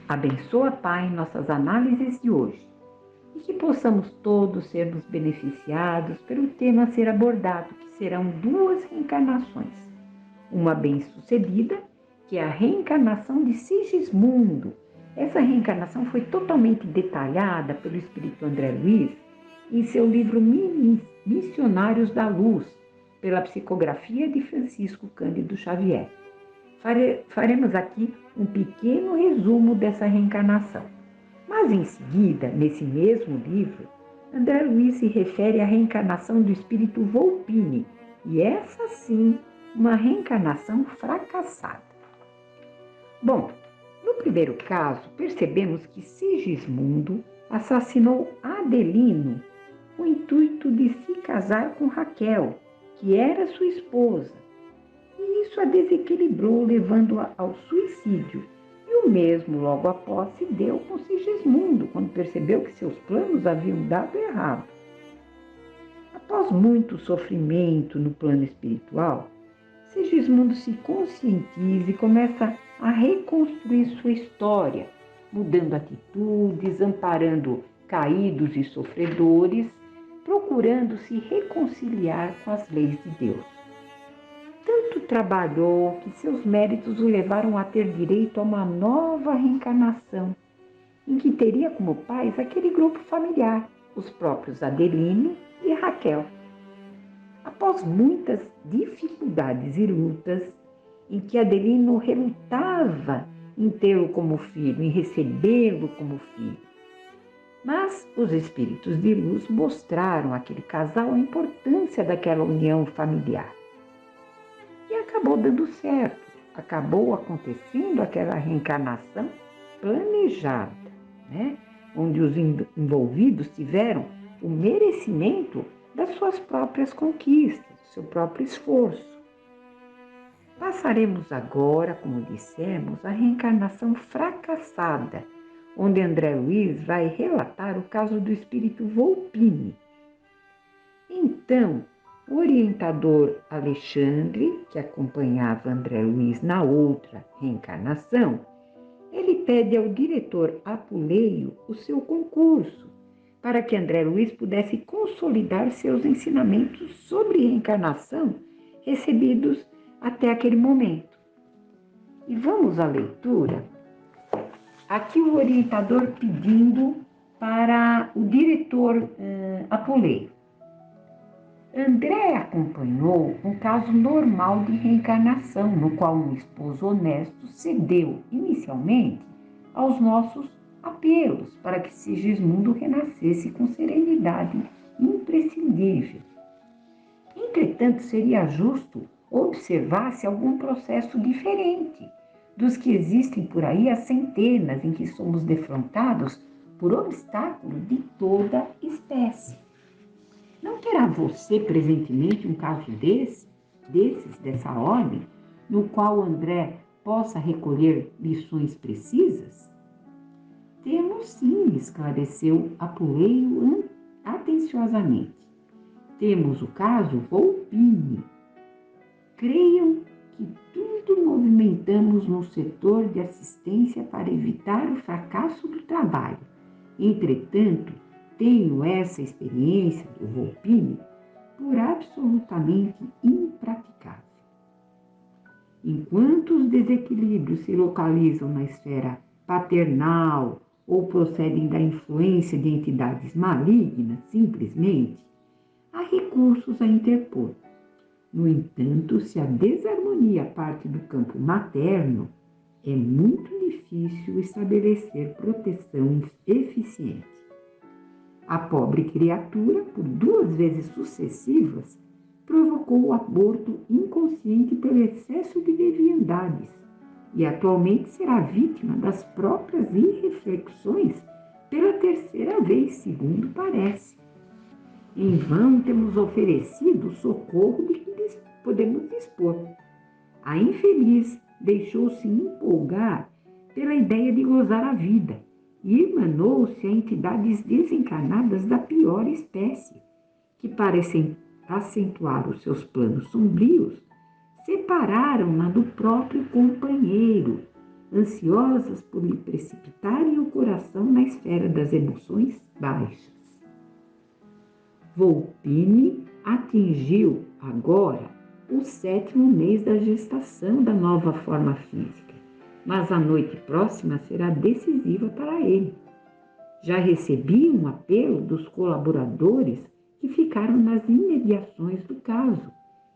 Abençoa, Pai, nossas análises de hoje e que possamos todos sermos beneficiados pelo tema a ser abordado, que serão duas reencarnações. Uma bem-sucedida, que é a reencarnação de Sigismundo. Essa reencarnação foi totalmente detalhada pelo espírito André Luiz em seu livro Missionários da Luz, pela psicografia de Francisco Cândido Xavier. Faremos aqui um pequeno resumo dessa reencarnação. Mas em seguida, nesse mesmo livro, André Luiz se refere à reencarnação do espírito Volpini, e essa sim, uma reencarnação fracassada. Bom, no primeiro caso, percebemos que Sigismundo assassinou Adelino com o intuito de se casar com Raquel, que era sua esposa, e isso a desequilibrou, levando-a ao suicídio. E o mesmo logo após se deu com Sigismundo, quando percebeu que seus planos haviam dado errado. Após muito sofrimento no plano espiritual, Sigismundo se conscientiza e começa a reconstruir sua história, mudando atitudes, amparando caídos e sofredores, procurando se reconciliar com as leis de Deus. Tanto trabalhou que seus méritos o levaram a ter direito a uma nova reencarnação, em que teria como pais aquele grupo familiar, os próprios Adelino e Raquel. Após muitas dificuldades e lutas, em que Adelino relutava em tê-lo como filho, em recebê-lo como filho, mas os espíritos de luz mostraram àquele casal a importância daquela união familiar. E acabou dando certo, acabou acontecendo aquela reencarnação planejada, onde os envolvidos tiveram o merecimento das suas próprias conquistas, do seu próprio esforço. Passaremos agora, como dissemos, a reencarnação fracassada, onde André Luiz vai relatar o caso do espírito Volpini. Então, o orientador Alexandre, que acompanhava André Luiz na outra reencarnação, ele pede ao diretor Apuleio o seu concurso, para que André Luiz pudesse consolidar seus ensinamentos sobre reencarnação recebidos até aquele momento. E vamos à leitura. Aqui o orientador pedindo para o diretor Apuleio. André acompanhou um caso normal de reencarnação, no qual um esposo honesto cedeu inicialmente aos nossos apelos para que Sigismundo renascesse com serenidade imprescindível. Entretanto, seria justo observar-se algum processo diferente dos que existem por aí há centenas, em que somos defrontados por obstáculos de toda espécie. Não terá você presentemente um caso dessa ordem, no qual André possa recolher lições precisas? Temos sim, esclareceu Apuleio atenciosamente. Temos o caso Volpini. Creiam que tudo movimentamos no setor de assistência para evitar o fracasso do trabalho. Entretanto, tenho essa experiência do Volpini por absolutamente impraticável. Enquanto os desequilíbrios se localizam na esfera paternal ou procedem da influência de entidades malignas, simplesmente, há recursos a interpor. No entanto, se a desarmonia parte do campo materno, é muito difícil estabelecer proteção eficiente. A pobre criatura, por 2 vezes sucessivas, provocou o aborto inconsciente pelo excesso de leviandades e atualmente será vítima das próprias irreflexões pela 3ª vez, segundo parece. Em vão temos oferecido o socorro de que podemos dispor. A infeliz deixou-se empolgar pela ideia de gozar a vida e irmanou-se a entidades desencarnadas da pior espécie, que parecem acentuar os seus planos sombrios, separaram-na do próprio companheiro ansiosas por lhe precipitarem o coração na esfera das emoções baixas. Volpini atingiu agora o 7º mês da gestação da nova forma física, mas a noite próxima será decisiva para ele. Já recebi um apelo dos colaboradores que ficaram nas imediações do caso,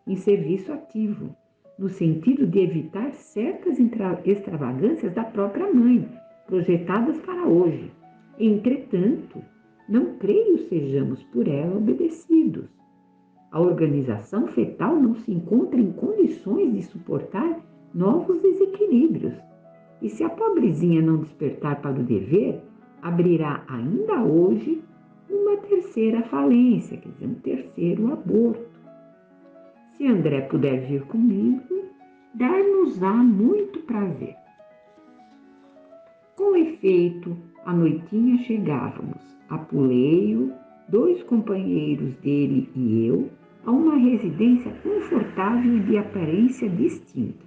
em serviço ativo, no sentido de evitar certas extravagâncias da própria mãe, projetadas para hoje. Entretanto, não creio sejamos por ela obedecidos. A organização fetal não se encontra em condições de suportar novos desequilíbrios. E se a pobrezinha não despertar para o dever, abrirá ainda hoje uma terceira falência, quer dizer, um terceiro aborto. Se André puder vir comigo, dar-nos-á muito prazer. Com efeito, à noitinha chegávamos, Apuleio, 2 companheiros dele e eu, a uma residência confortável e de aparência distinta.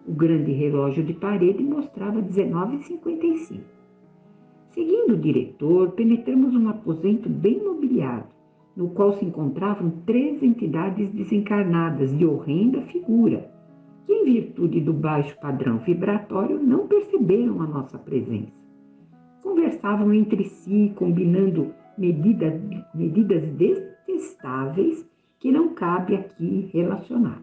O grande relógio de parede mostrava 19h55. Seguindo o diretor, penetramos um aposento bem mobiliado, no qual se encontravam 3 entidades desencarnadas de horrenda figura, que, em virtude do baixo padrão vibratório, não perceberam a nossa presença. Conversavam entre si, combinando medidas detestáveis que não cabe aqui relacionar.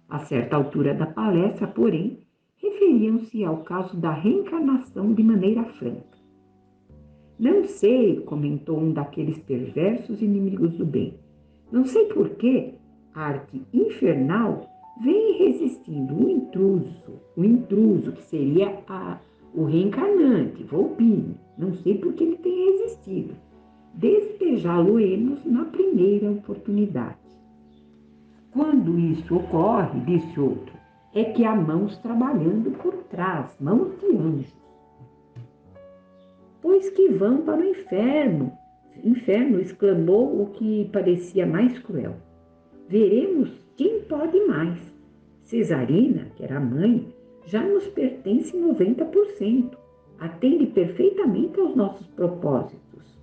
A certa altura da palestra, porém, referiam-se ao caso da reencarnação de maneira franca. Não sei, comentou um daqueles perversos inimigos do bem, não sei por que a arte infernal vem resistindo o intruso que seria o reencarnante, Volpini, não sei por que ele tem resistido, despejá-lo-emos na primeira oportunidade. Quando isso ocorre, disse outro, é que há mãos trabalhando por trás, mãos de anjos. Pois que vão para o inferno, exclamou o que parecia mais cruel. Veremos quem pode mais. Cesarina, que era a mãe, já nos pertence 90%. Atende perfeitamente aos nossos propósitos.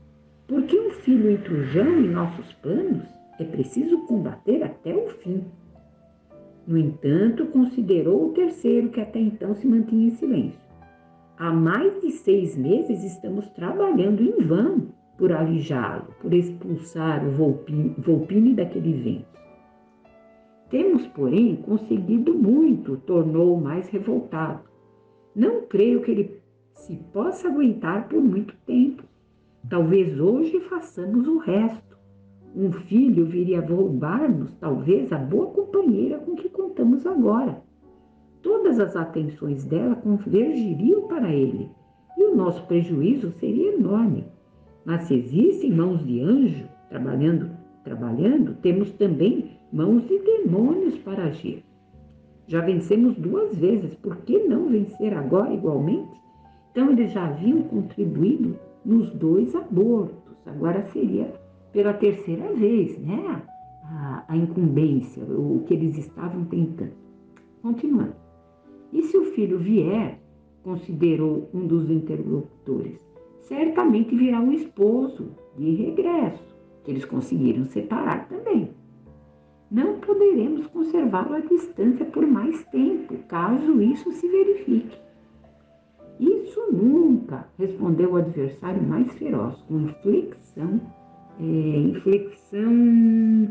Porque um filho intrujão em nossos planos é preciso combater até o fim. No entanto, considerou o terceiro, que até então se mantinha em silêncio. Há mais de 6 meses estamos trabalhando em vão por alijá-lo, por expulsar o Volpini daquele vento. Temos, porém, conseguido muito, tornou mais revoltado. Não creio que ele se possa aguentar por muito tempo. Talvez hoje façamos o resto. Um filho viria a roubar-nos, talvez, a boa companheira com que contamos agora. Todas as atenções dela convergiriam para ele, e o nosso prejuízo seria enorme. Mas se existem mãos de anjo trabalhando, temos também mãos de demônios para agir. Já vencemos 2 vezes, por que não vencer agora igualmente? Então, eles já haviam contribuído nos 2 abortos, agora seria pela terceira vez, né? A incumbência, o que eles estavam tentando. Continuando. E se o filho vier, considerou um dos interlocutores, certamente virá o esposo de regresso, que eles conseguiram separar também. Não poderemos conservá-lo à distância por mais tempo, caso isso se verifique. Isso nunca, respondeu o adversário mais feroz, com inflexão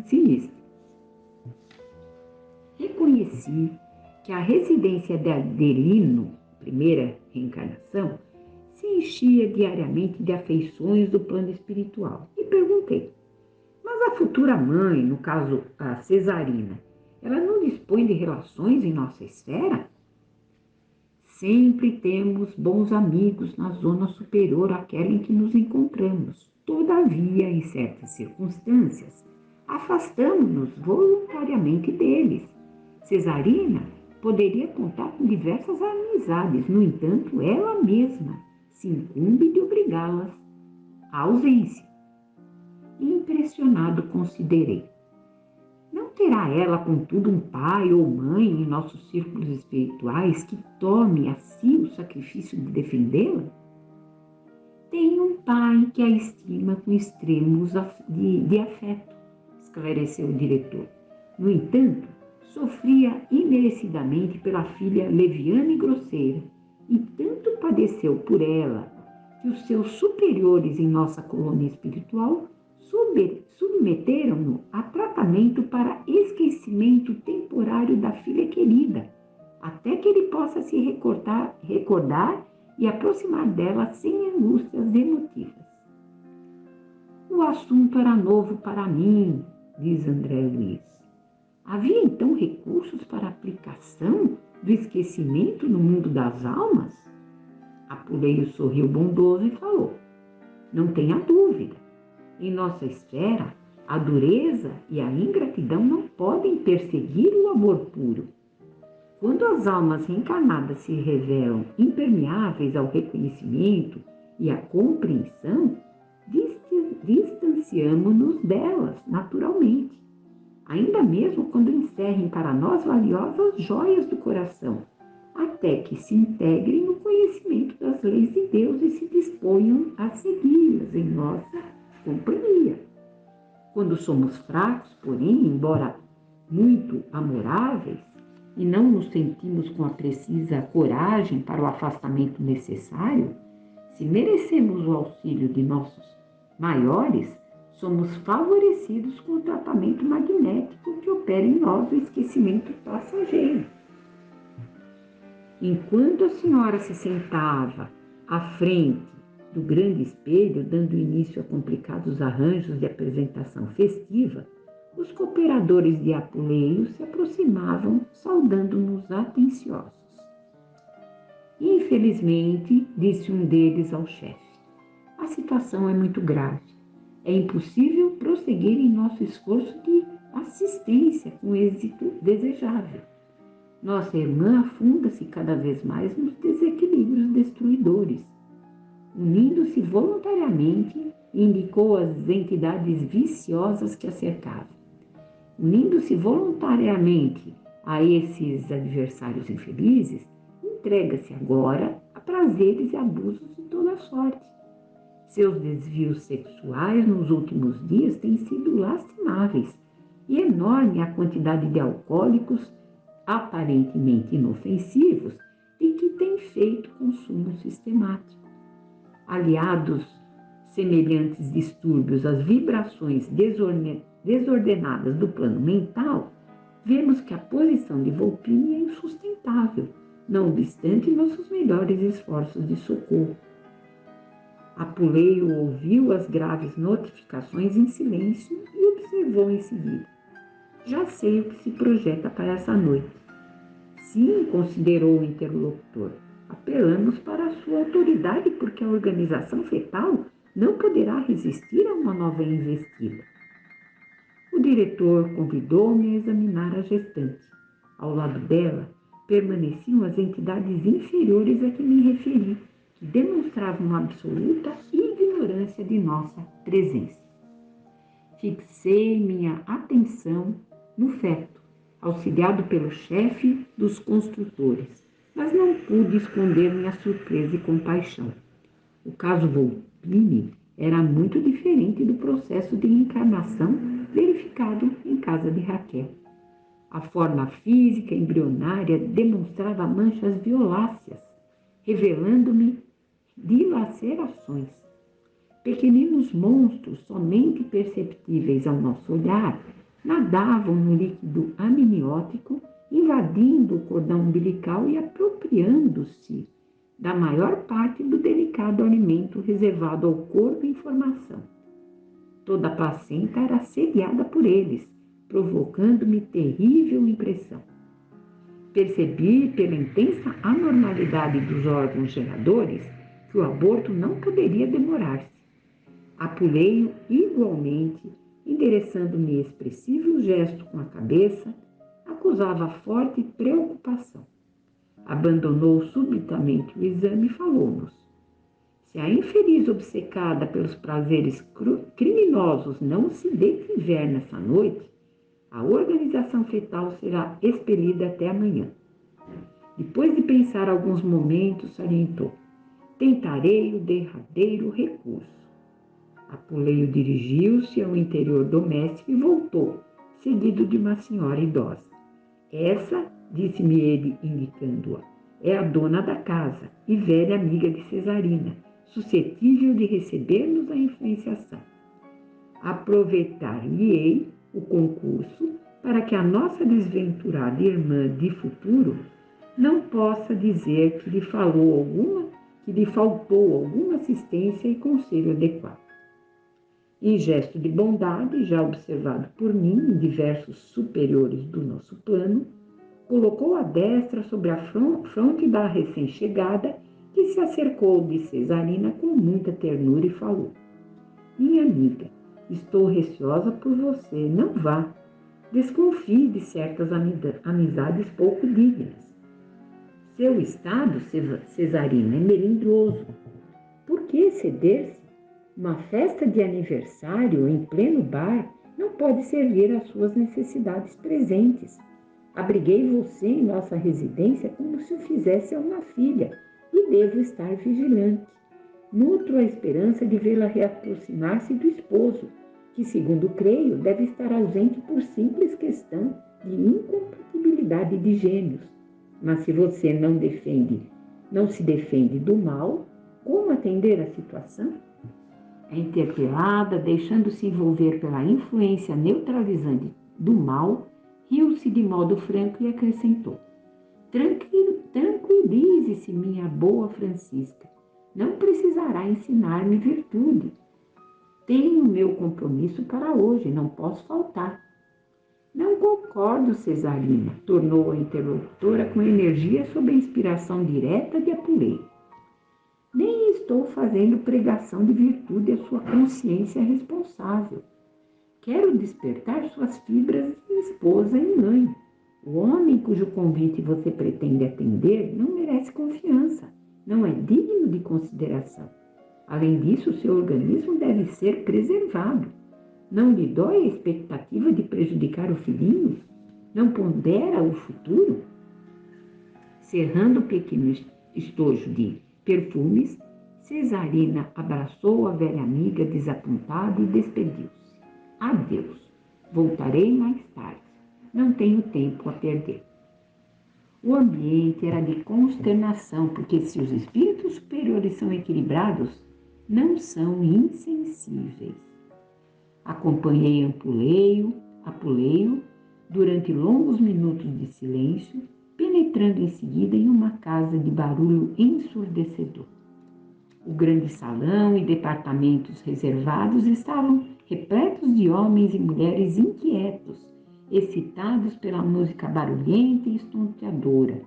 sinistra. Reconheci que a residência de Adelino, primeira reencarnação, se enchia diariamente de afeições do plano espiritual. E perguntei, mas a futura mãe, no caso a Cesarina, ela não dispõe de relações em nossa esfera? Sempre temos bons amigos na zona superior àquela em que nos encontramos. Todavia, em certas circunstâncias, afastamos-nos voluntariamente deles. Cesarina poderia contar com diversas amizades, no entanto, ela mesma se incumbe de obrigá-las à ausência. Impressionado, considerei. Não terá ela, contudo, um pai ou mãe em nossos círculos espirituais que tome a si o sacrifício de defendê-la? Tem um pai que a estima com extremos de afeto, esclareceu o diretor. No entanto, sofria imerecidamente pela filha leviana e grosseira, e tanto padeceu por ela que os seus superiores em nossa colônia espiritual submeteram-no a tratamento para esquecimento temporário da filha querida, até que ele possa se recordar e aproximar dela sem angústias emotivas. O assunto era novo para mim, diz André Luiz. Havia então recursos para aplicação do esquecimento no mundo das almas? Apuleio sorriu bondoso e falou: não tenha dúvida. Em nossa esfera, a dureza e a ingratidão não podem perseguir o amor puro. Quando as almas reencarnadas se revelam impermeáveis ao reconhecimento e à compreensão, distanciamo-nos delas naturalmente, ainda mesmo quando encerrem para nós valiosas joias do coração, até que se integrem no conhecimento das leis de Deus e se disponham a segui-las em nossa companhia. Quando somos fracos, porém, embora muito amoráveis, e não nos sentimos com a precisa coragem para o afastamento necessário, se merecemos o auxílio de nossos maiores, somos favorecidos com o tratamento magnético que opera em nós o esquecimento passageiro. Enquanto a senhora se sentava à frente do grande espelho, dando início a complicados arranjos de apresentação festiva, os cooperadores de Apuleio se aproximavam, saudando-nos atenciosos. Infelizmente, disse um deles ao chefe, a situação é muito grave. É impossível prosseguir em nosso esforço de assistência com êxito desejável. Nossa irmã afunda-se cada vez mais nos desequilíbrios destruidores. Unindo-se voluntariamente, indicou as entidades viciosas que a cercavam. Unindo-se voluntariamente a esses adversários infelizes, entrega-se agora a prazeres e abusos de toda sorte. Seus desvios sexuais nos últimos dias têm sido lastimáveis e enorme a quantidade de alcoólicos aparentemente inofensivos de que tem feito consumo sistemático. Aliados semelhantes distúrbios às vibrações desordenadas do plano mental, vemos que a posição de Volpini é insustentável, não obstante nossos melhores esforços de socorro. Apuleio ouviu as graves notificações em silêncio e observou em seguida. Já sei o que se projeta para essa noite. Sim, considerou o interlocutor, apelamos para a sua autoridade porque a organização fetal não poderá resistir a uma nova investida. O diretor convidou-me a examinar a gestante. Ao lado dela, permaneciam as entidades inferiores a que me referi, que demonstravam absoluta ignorância de nossa presença. Fixei minha atenção no feto, auxiliado pelo chefe dos construtores, mas não pude esconder minha surpresa e compaixão. O caso Volpini era muito diferente do processo de encarnação verificado em casa de Raquel. A forma física embrionária demonstrava manchas violáceas, revelando-me dilacerações. Pequeninos monstros, somente perceptíveis ao nosso olhar, nadavam no líquido amniótico, invadindo o cordão umbilical e apropriando-se da maior parte do delicado alimento reservado ao corpo em formação. Toda a placenta era assediada por eles, provocando-me terrível impressão. Percebi pela intensa anormalidade dos órgãos geradores que o aborto não poderia demorar-se. Apuleio igualmente, endereçando-me expressivo gesto com a cabeça, acusava forte preocupação. Abandonou subitamente o exame e falou-nos. Se a infeliz obcecada pelos prazeres criminosos não se detiver nessa noite, A organização fetal será expelida até amanhã. Depois de pensar alguns momentos, salientou: tentarei o derradeiro recurso. Apuleio dirigiu-se ao interior doméstico e voltou, seguido de uma senhora idosa. Essa, disse-me ele, indicando-a, é a dona da casa e velha amiga de Cesarina, suscetível de receber-nos a influenciação. Aproveitar-lhe-ei o concurso para que a nossa desventurada irmã de futuro não possa dizer que lhe faltou alguma assistência e conselho adequado. Em gesto de bondade, já observado por mim em diversos superiores do nosso plano, colocou a destra sobre a fronte da recém-chegada, que se acercou de Cesarina com muita ternura e falou: minha amiga, estou receosa por você, não vá. Desconfie de certas amizades pouco dignas. Seu estado, Cesarina, é melindroso. Por que ceder-se? Uma festa de aniversário em pleno bar não pode servir às suas necessidades presentes. Abriguei você em nossa residência como se o fizesse a uma filha e devo estar vigilante. Nutro a esperança de vê-la reaproximar-se do esposo, que, segundo creio, deve estar ausente por simples questão de incompatibilidade de gênios. Mas se você não se defende do mal, como atender a situação? É interpelada, deixando-se envolver pela influência neutralizante do mal, riu-se de modo franco e acrescentou: tranquilize-se, minha boa Francisca. Não precisará ensinar-me virtude. Tenho meu compromisso para hoje, não posso faltar. Não concordo, Cesarina, tornou a interlocutora com energia sob a inspiração direta de Apuleio. Nem estou fazendo pregação de virtude à sua consciência responsável. Quero despertar suas fibras de esposa e mãe. O homem cujo convite você pretende atender não merece confiança, não é digno de consideração. Além disso, seu organismo deve ser preservado. Não lhe dói a expectativa de prejudicar o filhinho? Não pondera o futuro? Cerrando o pequeno estojo de perfumes, Cesarina abraçou a velha amiga desapontada e despediu-se. Adeus. Voltarei mais tarde. Não tenho tempo a perder. O ambiente era de consternação, porque se os espíritos superiores são equilibrados, não são insensíveis. Acompanhei Apuleio durante longos minutos de silêncio, penetrando em seguida em uma casa de barulho ensurdecedor. O grande salão e departamentos reservados estavam repletos de homens e mulheres inquietos, excitados pela música barulhenta e estonteadora.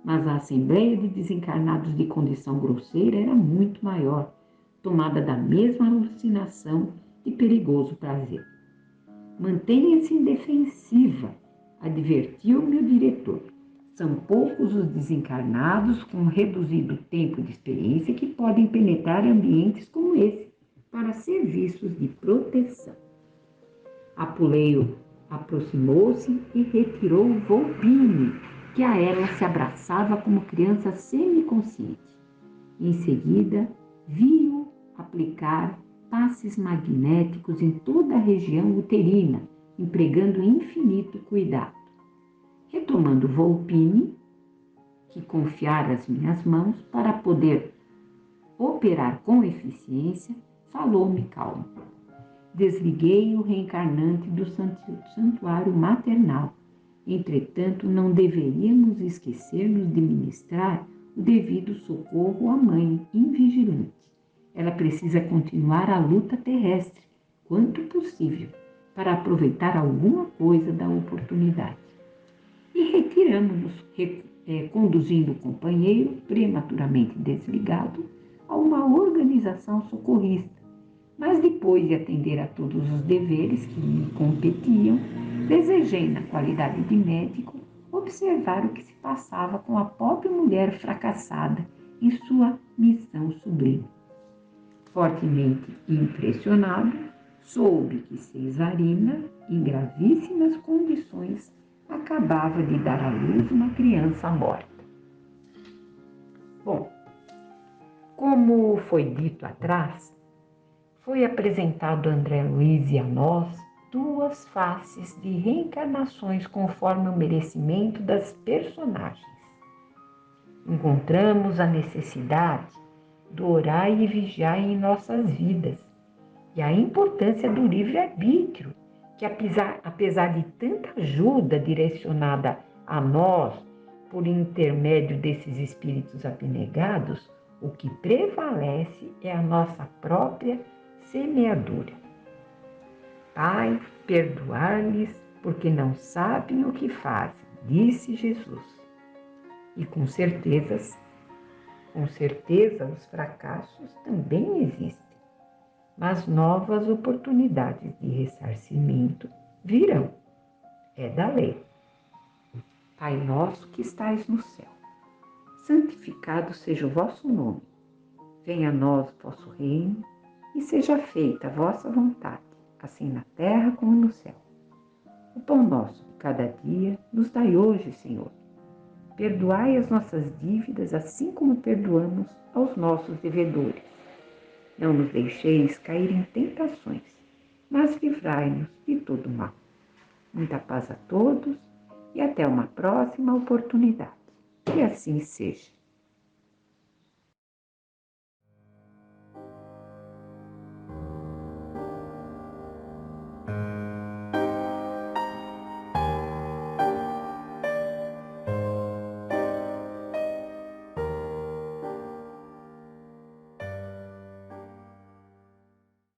Mas a assembleia de desencarnados de condição grosseira era muito maior, tomada da mesma alucinação de perigoso prazer. Mantenha-se indefensiva, advertiu-me o diretor. São poucos os desencarnados com reduzido tempo de experiência que podem penetrar ambientes como esse para serviços de proteção. Apuleio aproximou-se e retirou Volpini, que a ela se abraçava como criança semiconsciente. Em seguida, vi-o aplicar passes magnéticos em toda a região uterina, empregando infinito cuidado. Retomando Volpini, que confiara às minhas mãos para poder operar com eficiência, falou-me calmo. Desliguei o reencarnante do santuário maternal. Entretanto, não deveríamos esquecer-nos de ministrar o devido socorro à mãe invigilante. Ela precisa continuar a luta terrestre, quanto possível, para aproveitar alguma coisa da oportunidade. E retiramos-nos, conduzindo o companheiro, prematuramente desligado, a uma organização socorrista. Mas depois de atender a todos os deveres que me competiam, desejei, na qualidade de médico, observar o que se passava com a pobre mulher fracassada em sua missão sublime. Fortemente impressionado, soube que Cesarina, em gravíssimas condições, acabava de dar à luz uma criança morta. Bom, como foi dito atrás, foi apresentado a André Luiz e a nós duas faces de reencarnações conforme o merecimento das personagens. Encontramos a necessidade do orar e vigiar em nossas vidas e a importância do livre-arbítrio, que apesar de tanta ajuda direcionada a nós por intermédio desses espíritos abnegados, o que prevalece é a nossa própria semeadura. Pai, perdoar-lhes, porque não sabem o que fazem, disse Jesus. E com certeza os fracassos também existem, mas novas oportunidades de ressarcimento virão. É da lei. Pai nosso que estais no céu, santificado seja o vosso nome. Venha a nós o vosso reino e seja feita a vossa vontade, assim na terra como no céu. O pão nosso de cada dia nos dai hoje, Senhor. Perdoai as nossas dívidas, assim como perdoamos aos nossos devedores. Não nos deixeis cair em tentações, mas livrai-nos de todo mal. Muita paz a todos e até uma próxima oportunidade. Que assim seja.